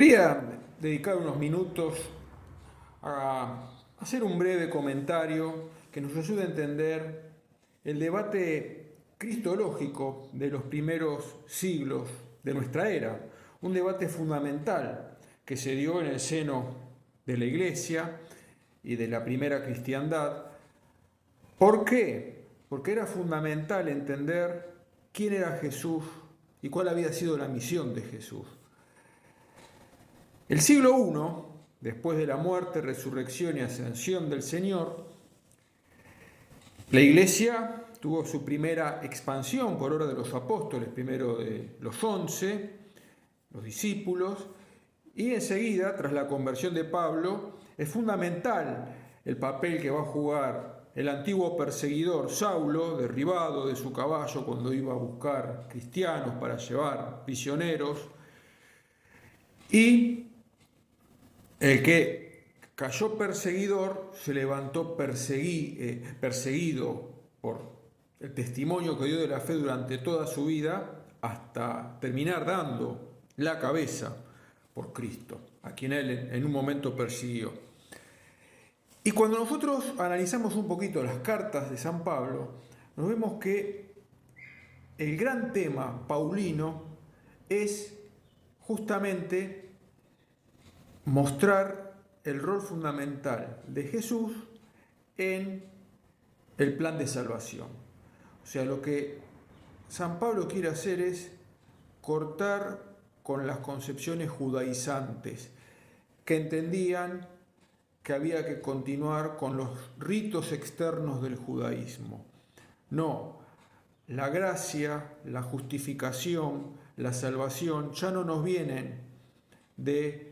Quería dedicar unos minutos a hacer un breve comentario que nos ayude a entender el debate cristológico de los primeros siglos de nuestra era, un debate fundamental que se dio en el seno de la Iglesia y de la primera cristiandad. ¿Por qué? Porque era fundamental entender quién era Jesús y cuál había sido la misión de Jesús. El siglo I, después de la muerte, resurrección y ascensión del Señor, la Iglesia tuvo su primera expansión por obra de los apóstoles, primero de los 11, los discípulos, y enseguida, tras la conversión de Pablo, es fundamental el papel que va a jugar el antiguo perseguidor Saulo, derribado de su caballo cuando iba a buscar cristianos para llevar prisioneros, y el que cayó perseguidor se levantó perseguido por el testimonio que dio de la fe durante toda su vida hasta terminar dando la cabeza por Cristo, a quien él en un momento persiguió. Y cuando nosotros analizamos un poquito las cartas de San Pablo, nos vemos que el gran tema paulino es justamente mostrar el rol fundamental de Jesús en el plan de salvación. O sea, lo que San Pablo quiere hacer es cortar con las concepciones judaizantes que entendían que había que continuar con los ritos externos del judaísmo. No, la gracia, la justificación, la salvación ya no nos vienen de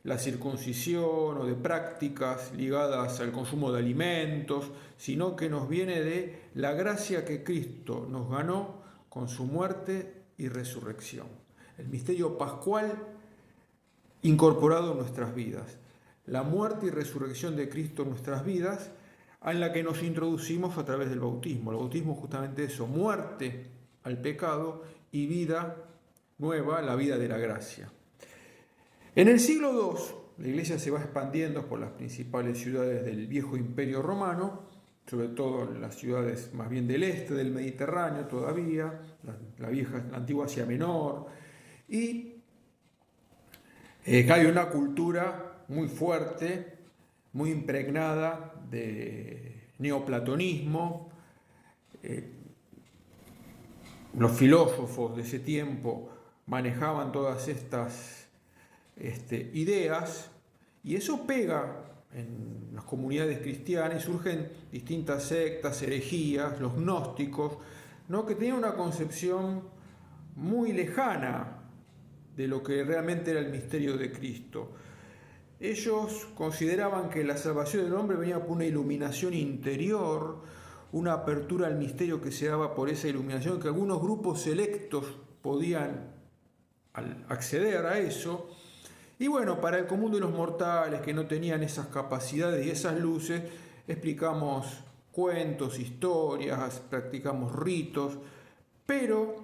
la circuncisión o de prácticas ligadas al consumo de alimentos, sino que nos viene de la gracia que Cristo nos ganó con su muerte y resurrección. El misterio pascual incorporado en nuestras vidas. La muerte y resurrección de Cristo en nuestras vidas, en la que nos introducimos a través del bautismo. El bautismo es justamente eso, muerte al pecado y vida nueva, la vida de la gracia. En el siglo II, la Iglesia se va expandiendo por las principales ciudades del viejo Imperio Romano, sobre todo en las ciudades más bien del este del Mediterráneo todavía, la antigua Asia Menor, y hay una cultura muy fuerte, muy impregnada de neoplatonismo. Los filósofos de ese tiempo manejaban todas estas ideas, y eso pega en las comunidades cristianas y surgen distintas sectas, herejías, los gnósticos, ¿no? Que tenían una concepción muy lejana de lo que realmente era el misterio de Cristo. Ellos consideraban que la salvación del hombre venía por una iluminación interior, una apertura al misterio que se daba por esa iluminación, que algunos grupos selectos podían acceder a eso. Y bueno, para el común de los mortales que no tenían esas capacidades y esas luces, explicamos cuentos, historias, practicamos ritos, pero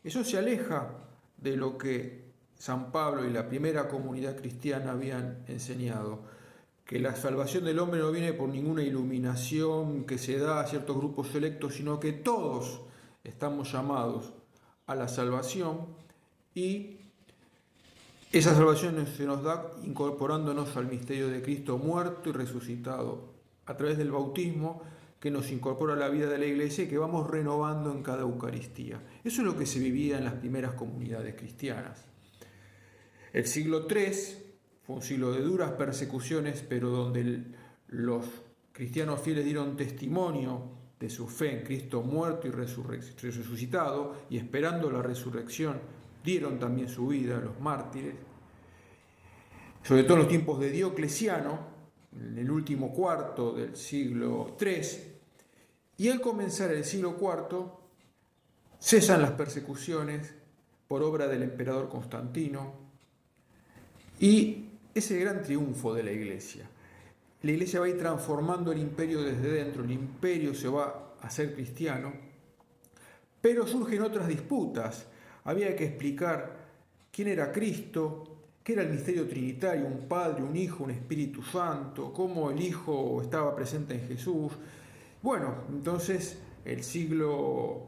eso se aleja de lo que San Pablo y la primera comunidad cristiana habían enseñado, que la salvación del hombre no viene por ninguna iluminación que se da a ciertos grupos selectos, sino que todos estamos llamados a la salvación, y esa salvación se nos da incorporándonos al misterio de Cristo muerto y resucitado a través del bautismo, que nos incorpora a la vida de la Iglesia y que vamos renovando en cada Eucaristía. Eso es lo que se vivía en las primeras comunidades cristianas. El siglo III fue un siglo de duras persecuciones, pero donde los cristianos fieles dieron testimonio de su fe en Cristo muerto y resucitado, y esperando la resurrección dieron también su vida, los mártires, sobre todo en los tiempos de Diocleciano, en el último cuarto del siglo III, y al comenzar el siglo IV cesan las persecuciones por obra del emperador Constantino, y ese gran triunfo de la Iglesia. La Iglesia va a ir transformando el imperio desde dentro, el imperio se va a hacer cristiano, pero surgen otras disputas. Había que explicar quién era Cristo, qué era el misterio trinitario, un Padre, un Hijo, un Espíritu Santo, cómo el Hijo estaba presente en Jesús. Bueno, entonces el siglo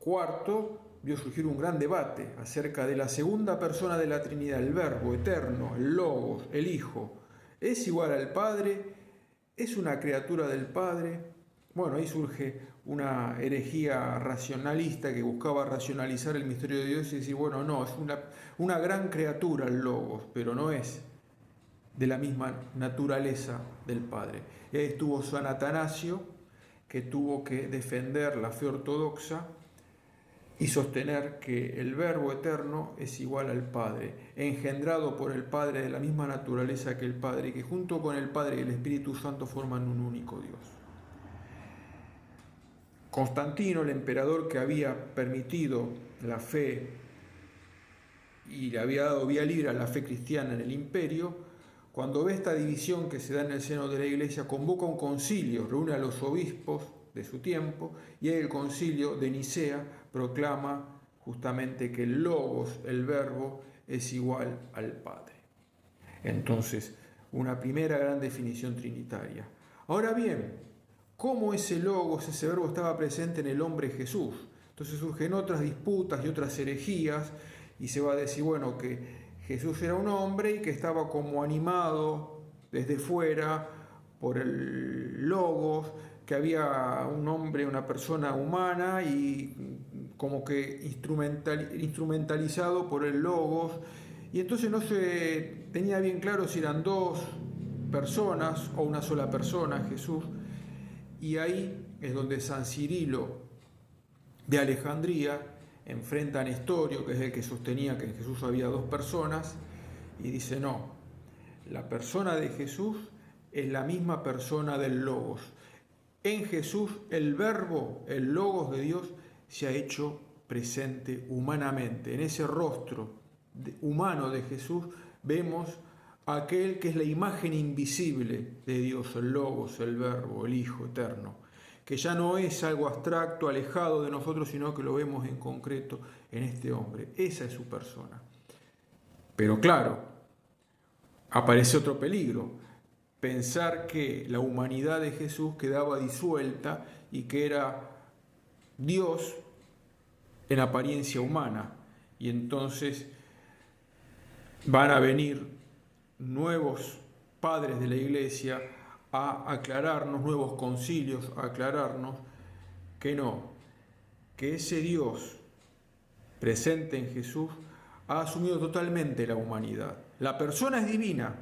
IV vio surgir un gran debate acerca de la segunda persona de la Trinidad, el Verbo eterno, el Logos, el Hijo. ¿Es igual al Padre? ¿Es una criatura del Padre? Bueno, ahí surge una herejía racionalista que buscaba racionalizar el misterio de Dios y decir, bueno, no, es una gran criatura el Logos, pero no es de la misma naturaleza del Padre. Y ahí estuvo San Atanasio, que tuvo que defender la fe ortodoxa y sostener que el Verbo eterno es igual al Padre, engendrado por el Padre de la misma naturaleza que el Padre, y que junto con el Padre y el Espíritu Santo forman un único Dios. Constantino, el emperador que había permitido la fe y le había dado vía libre a la fe cristiana en el imperio, cuando ve esta división que se da en el seno de la Iglesia, convoca un concilio, reúne a los obispos de su tiempo, y el concilio de Nicea proclama justamente que el Logos, el Verbo, es igual al Padre. Entonces, una primera gran definición trinitaria. Ahora bien, ¿cómo ese Logos, ese Verbo estaba presente en el hombre Jesús? Entonces surgen otras disputas y otras herejías, y se va a decir, bueno, que Jesús era un hombre y que estaba como animado desde fuera por el Logos, que había un hombre, una persona humana y como que instrumentalizado por el Logos, y entonces no se tenía bien claro si eran dos personas o una sola persona, Jesús, y ahí es donde San Cirilo de Alejandría enfrenta a Nestorio, que es el que sostenía que en Jesús había dos personas, y dice, no, la persona de Jesús es la misma persona del Logos. En Jesús el Verbo, el Logos de Dios, se ha hecho presente humanamente. En ese rostro humano de Jesús vemos a aquel que es la imagen invisible de Dios, el Logos, el Verbo, el Hijo eterno, que ya no es algo abstracto, alejado de nosotros, sino que lo vemos en concreto en este hombre. Esa es su persona. Pero claro, aparece otro peligro, pensar que la humanidad de Jesús quedaba disuelta y que era Dios en apariencia humana. Y entonces van a venir nuevos padres de la Iglesia a aclararnos, nuevos concilios a aclararnos que no, que ese Dios presente en Jesús ha asumido totalmente la humanidad. La persona es divina,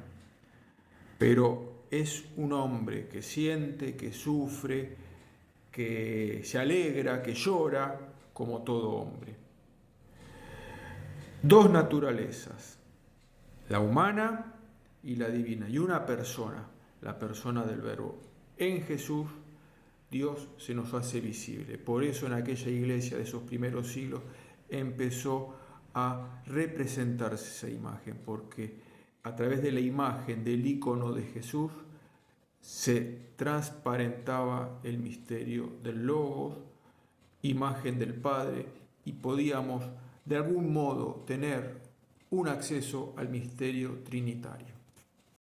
pero es un hombre que siente, que sufre, que se alegra, que llora, como todo hombre. Dos naturalezas, la humana y la divina, y una persona, la persona del Verbo. En Jesús Dios se nos hace visible. Por eso en aquella iglesia de esos primeros siglos empezó a representarse esa imagen, porque a través de la imagen del icono de Jesús se transparentaba el misterio del Logos, imagen del Padre, y podíamos de algún modo tener un acceso al misterio trinitario.